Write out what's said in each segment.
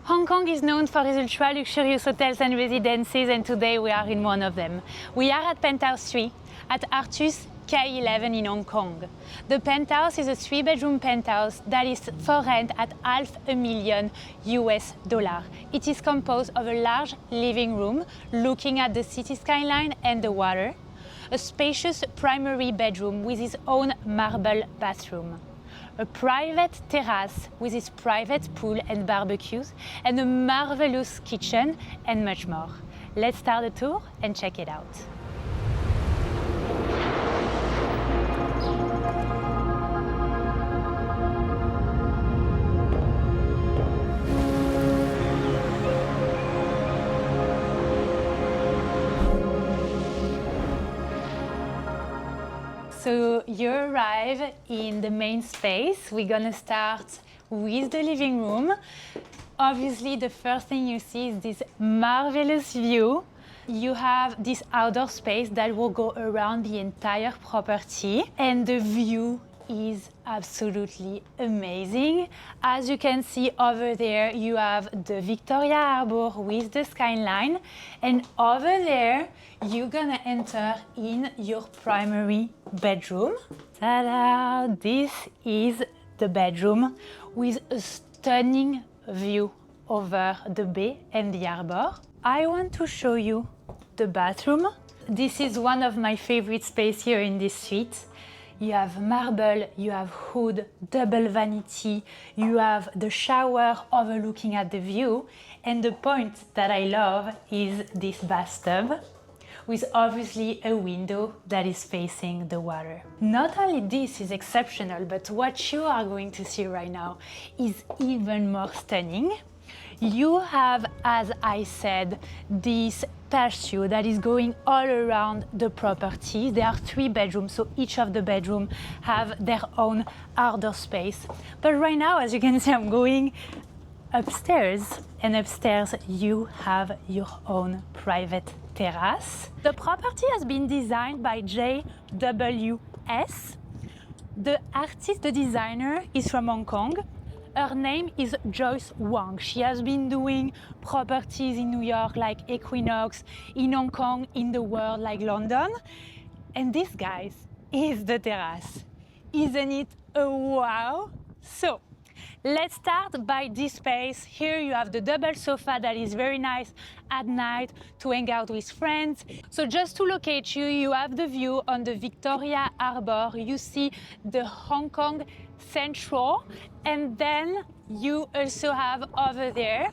Hong Kong is known for its ultra-luxurious hotels and residences, and today we are in one of them. We are at Penthouse 3 at ARTUS K11 in Hong Kong. The Penthouse is a 3-bedroom penthouse that is for rent at $500,000 US. It is composed of a large living room looking at the city skyline and the water, a spacious primary bedroom with its own marble bathroom, a private terrace with its private pool and barbecues, and a marvelous kitchen and much more. Let's start the tour and check it out. So you arrive in the main space. We're gonna start with the living room. Obviously, the first thing you see is this marvelous view. You have this outdoor space that will go around the entire property, and the view is absolutely amazing. As you can see over there, you have the Victoria Harbour with the skyline, and over there you're gonna enter in your primary bedroom. Ta-da! This is the bedroom with a stunning view over the bay and the harbour. I want to show you the bathroom. This is one of my favorite spaces here in this suite. You have marble, you have hood, double vanity, you have the shower overlooking at the view, and the point that I love is this bathtub with obviously a window that is facing the water. Not only this is exceptional, but what you are going to see right now is even more stunning. You have, as I said, this patio that is going all around the property. There are 3 bedrooms, so each of the bedrooms have their own outdoor space. But right now, as you can see, I'm going upstairs, and upstairs you have your own private terrace. The property has been designed by JWS. The artist, the designer, is from Hong Kong. Her name is Joyce Wang. She has been doing properties in New York like Equinox, in Hong Kong, in the world like London. And this, guys, is the terrace. Isn't it a wow? So, let's start by this space. Here you have the double sofa that is very nice at night to hang out with friends. So just to locate you, you have the view on the Victoria Harbour. You see the Hong Kong Central, and then you also have over there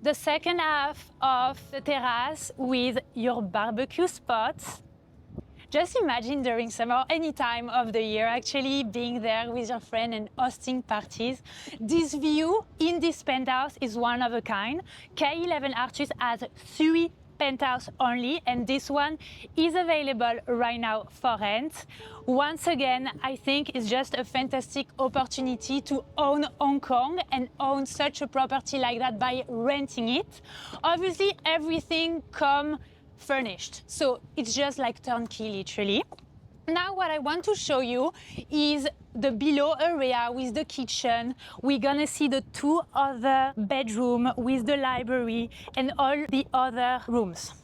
the second half of the terrace with your barbecue spots. Just imagine during summer, any time of the year, actually being there with your friend and hosting parties. This view in this penthouse is one of a kind. K11 Artus has 3 penthouse only, and this one is available right now for rent. Once again, I think it's just a fantastic opportunity to own Hong Kong and own such a property like that by renting it. Obviously, everything comes furnished, so it's just like turnkey, literally. Now what I want to show you is the below area with the kitchen. We're gonna see the 2 other bedrooms with the library and all the other rooms.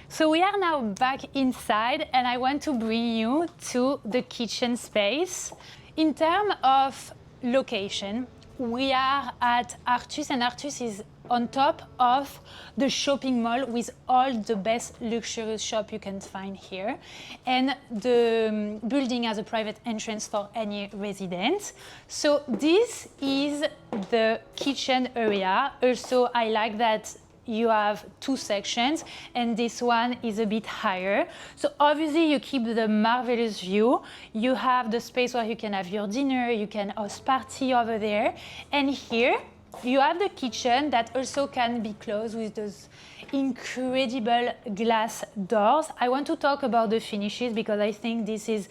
So we are now back inside, and I want to bring you to the kitchen space. In terms of location, we are at ARTUS, and ARTUS is on top of the shopping mall with all the best luxurious shop you can find here. And the building has a private entrance for any resident. So this is the kitchen area. Also, I like that you have 2 sections, and this one is a bit higher. So obviously you keep the marvelous view. You have the space where you can have your dinner, you can host party over there. And here you have the kitchen that also can be closed with those incredible glass doors. I want to talk about the finishes because I think this is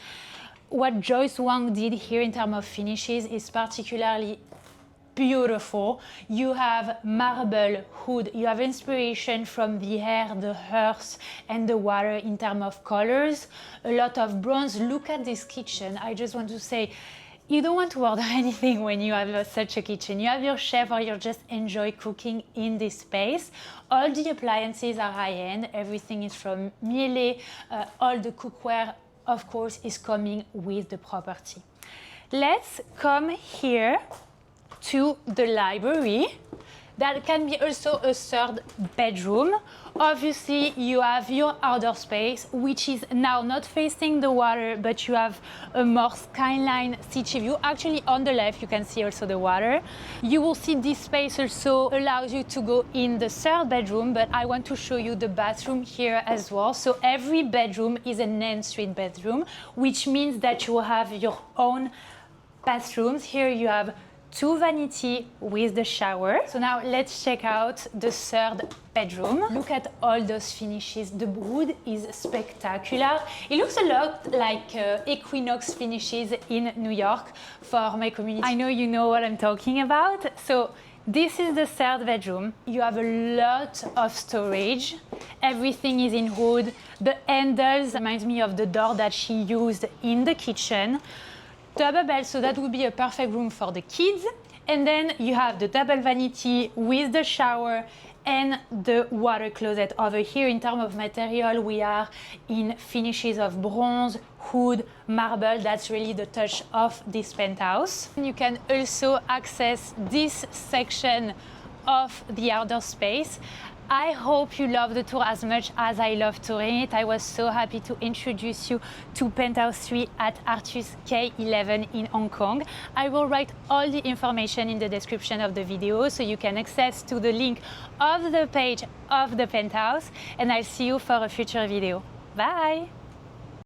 what Joyce Wang did here in terms of finishes is particularly beautiful. You have marble hood, you have inspiration from the air, the earth, and the water in terms of colors. A lot of bronze. Look at this kitchen. I just want to say, You don't want to order anything when you have such a kitchen. You have your chef or you just enjoy cooking in this space. All the appliances are high-end. Everything is from Miele. All the cookware, of course, is coming with the property. Let's come here to the library. That can be also a third bedroom. Obviously, you have your outdoor space, which is now not facing the water, but you have a more skyline city view. Actually, on the left, you can see also the water. You will see this space also allows you to go in the third bedroom, but I want to show you the bathroom here as well. So every bedroom is an ensuite bedroom, which means that you will have your own bathrooms. Here you have 2 vanity with the shower. So now let's check out the third bedroom. Look at all those finishes. The wood is spectacular. It looks a lot like Equinox finishes in New York for my community. I know you know what I'm talking about. So this is the third bedroom. You have a lot of storage. Everything is in wood. The handles reminds me of the door that she used in the kitchen. Double bed, so that would be a perfect room for the kids. And then you have the double vanity with the shower and the water closet over here. In terms of material, we are in finishes of bronze, wood, marble. That's really the touch of this penthouse. You can also access this section of the outdoor space. I hope you love the tour as much as I love touring it. I was so happy to introduce you to Penthouse 3 at ARTUS K11 in Hong Kong. I will write all the information in the description of the video so you can access to the link of the page of the penthouse, and I'll see you for a future video. Bye!